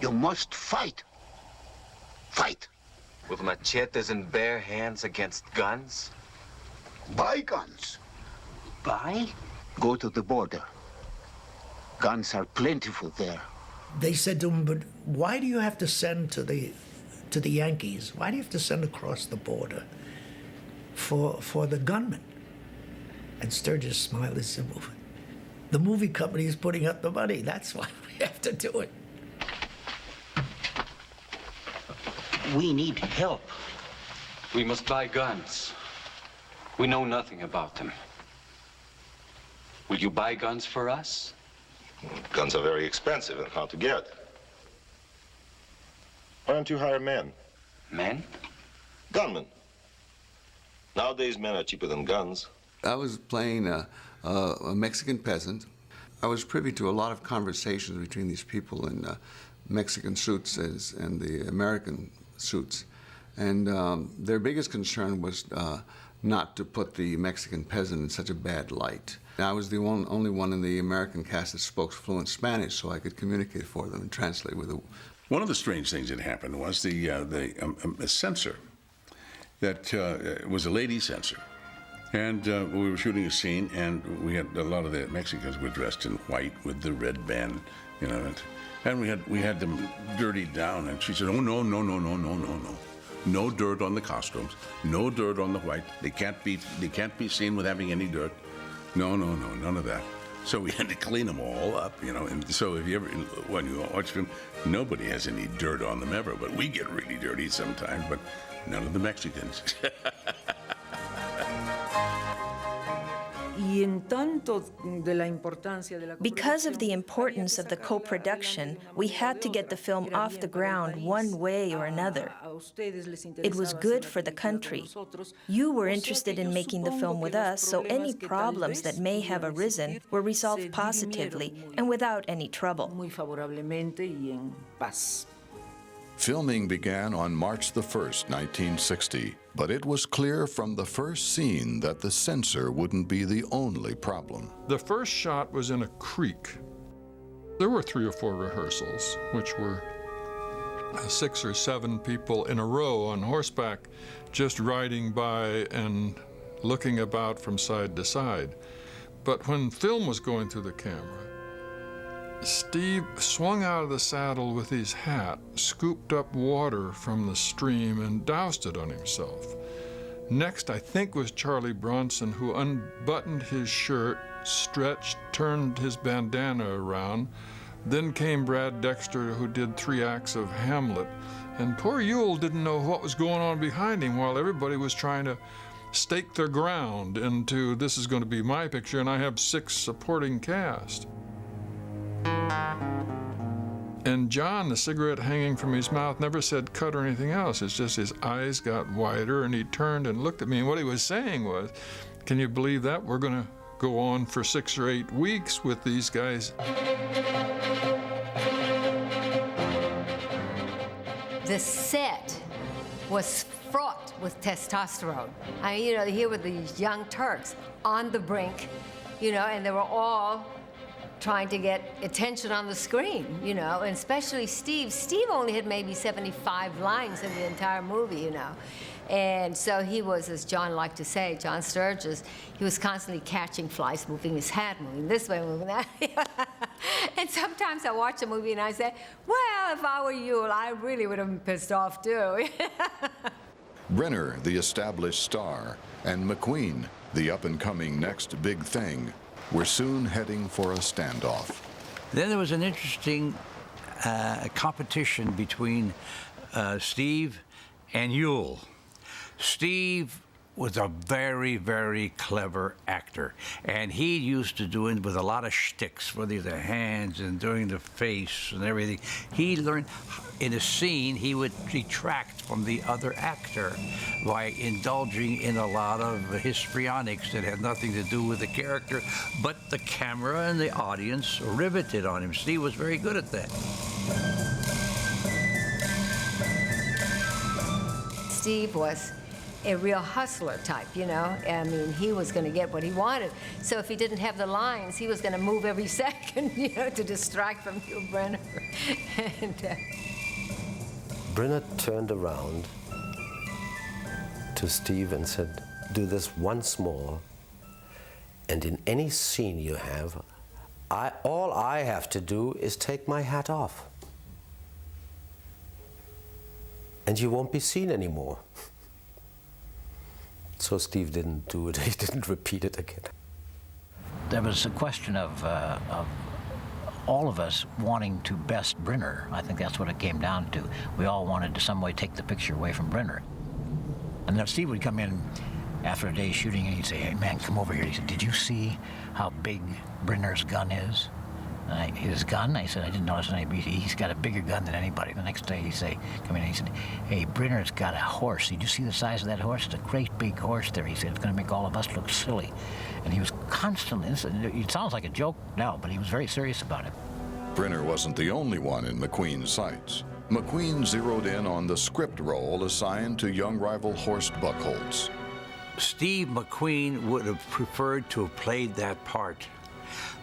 You must fight. Fight. With machetes in bare hands against guns? Buy guns. Buy? Go to the border. Guns are plentiful there. They said to him, but why do you have to send to the Yankees? Why do you have to send across the border for the gunmen? And Sturgis smiled and said, well, the movie company is putting up the money. That's why we have to do it. We need help. We must buy guns. We know nothing about them. Will you buy guns for us? Guns are very expensive and hard to get. Why don't you hire men? Men? Gunmen. Nowadays, men are cheaper than guns. I was playing a Mexican peasant. I was privy to a lot of conversations between these people in Mexican suits and the American suits. And their biggest concern was not to put the Mexican peasant in such a bad light. I was the only one in the American cast that spoke fluent Spanish, so I could communicate for them and translate with them. One of the strange things that happened was a censor that was a lady censor. And we were shooting a scene, and we had a lot of the Mexicans were dressed in white with the red band, you know, and we had them dirtied down. And she said, "Oh no, no, no, no, no, no, no, no dirt on the costumes, no dirt on the white. They can't be seen with having any dirt. No, no, no, none of that." So we had to clean them all up, you know. And so if you ever, when you watch them, nobody has any dirt on them ever, but we get really dirty sometimes. But none of the Mexicans. Because of the importance of the co-production, we had to get the film off the ground one way or another. It was good for the country. You were interested in making the film with us, so any problems that may have arisen were resolved positively and without any trouble. Filming began on March the 1st, 1960, but it was clear from the first scene that the censor wouldn't be the only problem. The first shot was in a creek. There were 3 or 4 rehearsals, which were 6 or 7 people in a row on horseback, just riding by and looking about from side to side. But when film was going through the camera, Steve swung out of the saddle with his hat, scooped up water from the stream, and doused it on himself. Next, I think, was Charlie Bronson, who unbuttoned his shirt, stretched, turned his bandana around. Then came Brad Dexter, who did 3 acts of Hamlet. And poor Yule didn't know what was going on behind him while everybody was trying to stake their ground into, this is going to be my picture, and I have 6 supporting cast. And John, the cigarette hanging from his mouth, never said cut or anything else. It's just his eyes got wider, and he turned and looked at me, and what he was saying was, can you believe that? We're going to go on for 6 or 8 weeks with these guys. The set was fraught with testosterone. I mean, you know, here were these young Turks on the brink, you know, and they were all trying to get attention on the screen, you know, and especially Steve. Steve only had maybe 75 lines in the entire movie, you know. And so he was, as John liked to say, John Sturgis, he was constantly catching flies, moving his hat, moving this way, moving that. And sometimes I watch a movie and I say, well, if I were you, I really would have been pissed off too. Brenner, the established star, and McQueen, the up-and-coming next big thing, were soon heading for a standoff. Then there was an interesting competition between Steve and Yule. Steve was a very, very clever actor, and he used to do it with a lot of shticks, whether the hands and doing the face and everything. He learned in a scene he would detract from the other actor by indulging in a lot of histrionics that had nothing to do with the character, but the camera and the audience riveted on him. Steve was very good at that. Steve was a real hustler type, you know? I mean, he was going to get what he wanted. So if he didn't have the lines, he was going to move every second, you know, to distract from Yul Brynner. And, Brynner turned around to Steve and said, do this once more, and in any scene you have, all I have to do is take my hat off. And you won't be seen anymore. So Steve didn't do it, he didn't repeat it again. There was a question of all of us wanting to best Brynner. I think that's what it came down to. We all wanted to some way take the picture away from Brynner. And then Steve would come in after a day's shooting and he'd say, hey man, come over here. He said, did you see how big Brynner's gun is? His gun? I said, I didn't notice any. He's got a bigger gun than anybody. The next day he'd say, come in and he said, hey, Brynner's got a horse. Did you see the size of that horse? It's a great big horse there. He said, it's going to make all of us look silly. And he was constantly, it sounds like a joke now, but he was very serious about it. Brynner wasn't the only one in McQueen's sights. McQueen zeroed in on the script role assigned to young rival Horst Buchholz. Steve McQueen would have preferred to have played that part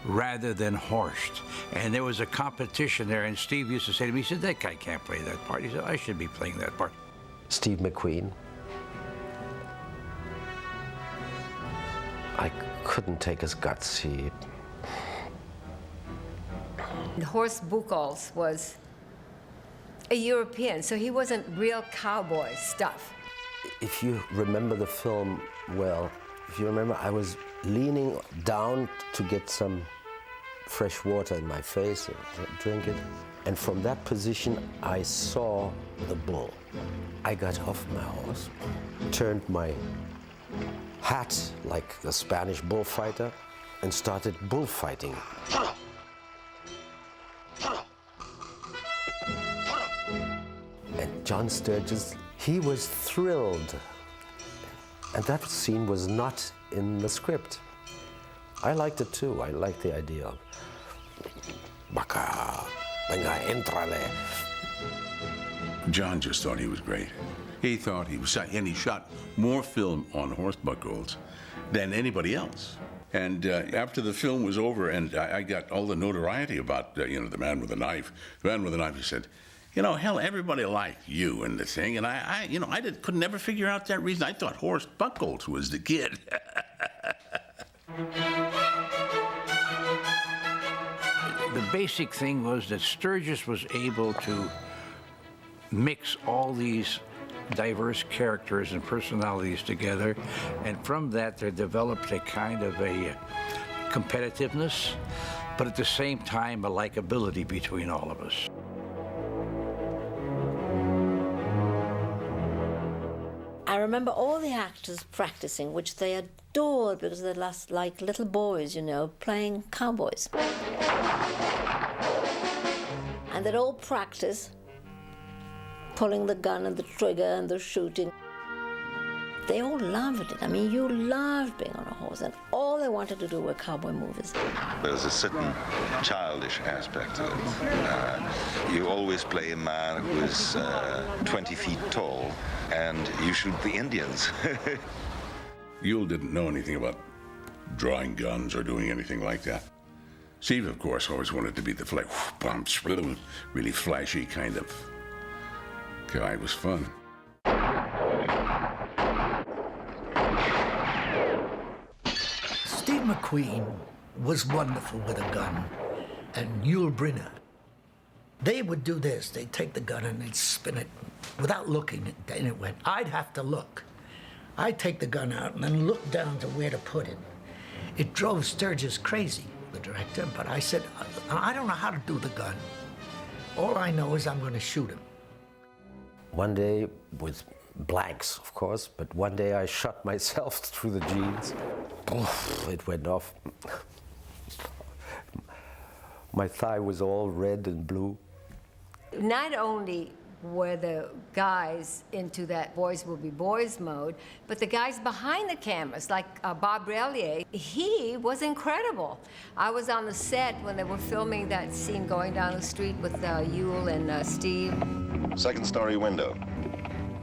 rather than Horst. And there was a competition there, and Steve used to say to me, he said, that guy can't play that part. He said, I should be playing that part. Steve McQueen, I couldn't take his guts. Horst Buchholz was a European, so he wasn't real cowboy stuff. If you remember the film well, if you remember, I was leaning down to get some fresh water in my face and drink it. And from that position, I saw the bull. I got off my horse, turned my hat like a Spanish bullfighter, and started bullfighting. And John Sturges, he was thrilled. And that scene was not in the script. I liked it too. I liked the idea of Baka, venga, entrale. John just thought he was great. He thought he was, and he shot more film on Horst Buchholz than anybody else. And after the film was over, and I got all the notoriety about, you know, the man with the knife. The man with the knife, he said, you know, hell, everybody liked you and the thing, and I could never figure out that reason. I thought Horst Buchholz was the kid. The basic thing was that Sturges was able to mix all these diverse characters and personalities together, and from that there developed a kind of a competitiveness, but at the same time a likability between all of us. I remember all the actors practicing, which they adored because they're like little boys, you know, playing cowboys. And they'd all practice pulling the gun and the trigger and the shooting. They all loved it. I mean, you loved being on a horse, and all they wanted to do were cowboy movies. There's a certain childish aspect to it. You always play a man who is 20 feet tall, and you shoot the Indians. Yul didn't know anything about drawing guns or doing anything like that. Steve, of course, always wanted to be the really flashy kind of guy. It was fun. Steve McQueen was wonderful with a gun, and Yul Brynner. They would do this. They'd take the gun and they'd spin it without looking, and it went. I'd have to look. I'd take the gun out and then look down to where to put it. It drove Sturges crazy, the director, but I said, I don't know how to do the gun. All I know is I'm going to shoot him. One day, with blanks, of course, but one day I shot myself through the jeans. It went off. My thigh was all red and blue. Not only were the guys into that boys will be boys mode, but the guys behind the cameras, like Bob Relier, he was incredible. I was on the set when they were filming that scene going down the street with Yul and Steve. Second story window.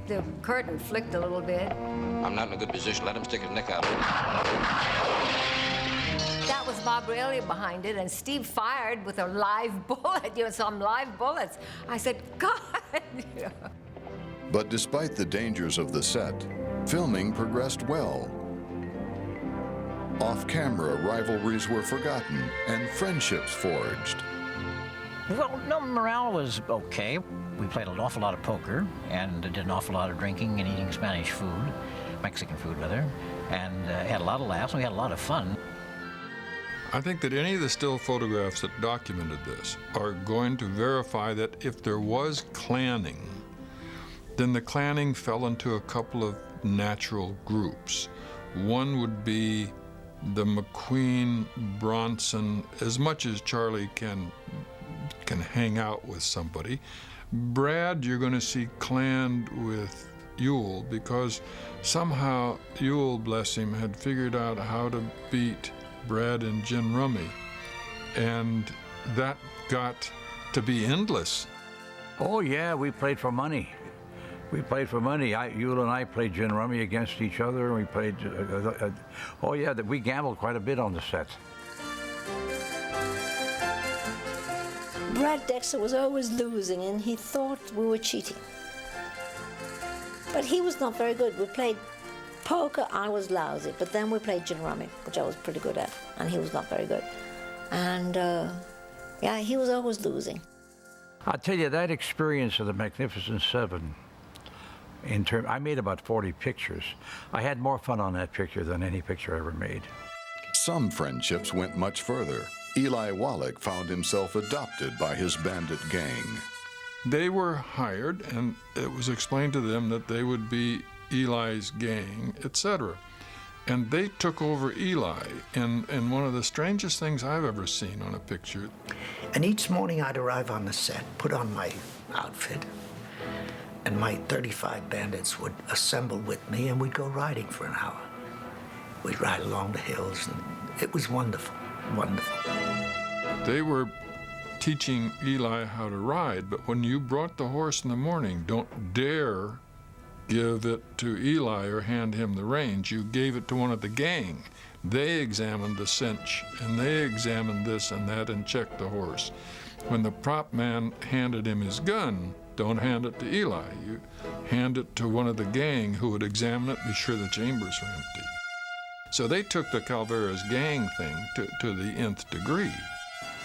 The curtain flicked a little bit. I'm not in a good position. Let him stick his neck out. That was Bob Rayleigh behind it, and Steve fired with a live bullet, some live bullets. I said, God, But despite the dangers of the set, filming progressed well. Off-camera rivalries were forgotten and friendships forged. Well, no, morale was okay. We played an awful lot of poker and did an awful lot of drinking and eating Spanish food, Mexican food rather, and had a lot of laughs and we had a lot of fun. I think that any of the still photographs that documented this are going to verify that if there was clanning, then the clanning fell into a couple of natural groups. One would be the McQueen-Bronson, as much as Charlie can hang out with somebody. Brad, you're going to see claned with Ewell because somehow Ewell, bless him, had figured out how to beat Brad in gin rummy, and that got to be endless. Oh yeah, we played for money. We played for money. Ewell and I played gin rummy against each other, and we played. Oh yeah, we gambled quite a bit on the set. Brad Dexter was always losing, and he thought we were cheating. But he was not very good. We played poker, I was lousy, but then we played gin rummy, which I was pretty good at, and he was not very good. And yeah, he was always losing. I'll tell you, that experience of the Magnificent Seven, I made about 40 pictures. I had more fun on that picture than any picture I ever made. Some friendships went much further. Eli Wallach found himself adopted by his bandit gang. They were hired, and it was explained to them that they would be Eli's gang, etc. And they took over Eli in one of the strangest things I've ever seen on a picture. And each morning I'd arrive on the set, put on my outfit, and my 35 bandits would assemble with me, and we'd go riding for an hour. We'd ride along the hills, and it was wonderful, wonderful. They were teaching Eli how to ride, but when you brought the horse in the morning, don't dare give it to Eli or hand him the reins. You gave it to one of the gang. They examined the cinch, and they examined this and that and checked the horse. When the prop man handed him his gun, don't hand it to Eli. You hand it to one of the gang who would examine it, be sure the chambers were empty. So they took the Calveras gang thing to the nth degree.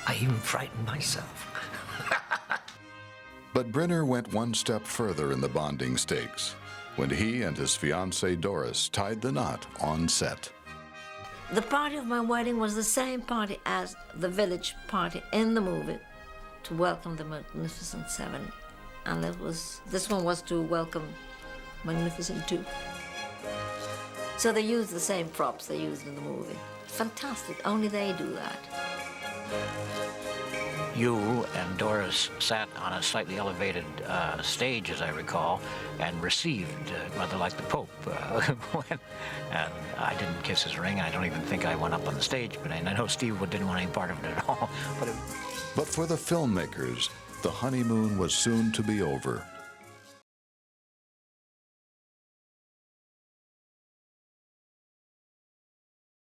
I even frightened myself. But Brenner went one step further in the bonding stakes when he and his fiancée Doris tied the knot on set. The party of my wedding was the same party as the village party in the movie to welcome the Magnificent Seven. And this one was to welcome Magnificent Two. So they used the same props they used in the movie. Fantastic, only they do that. Ewell and Doris sat on a slightly elevated stage, as I recall, and received, rather like the Pope. And I didn't kiss his ring. I don't even think I went up on the stage, but I know Steve didn't want any part of it at all. But for the filmmakers, the honeymoon was soon to be over.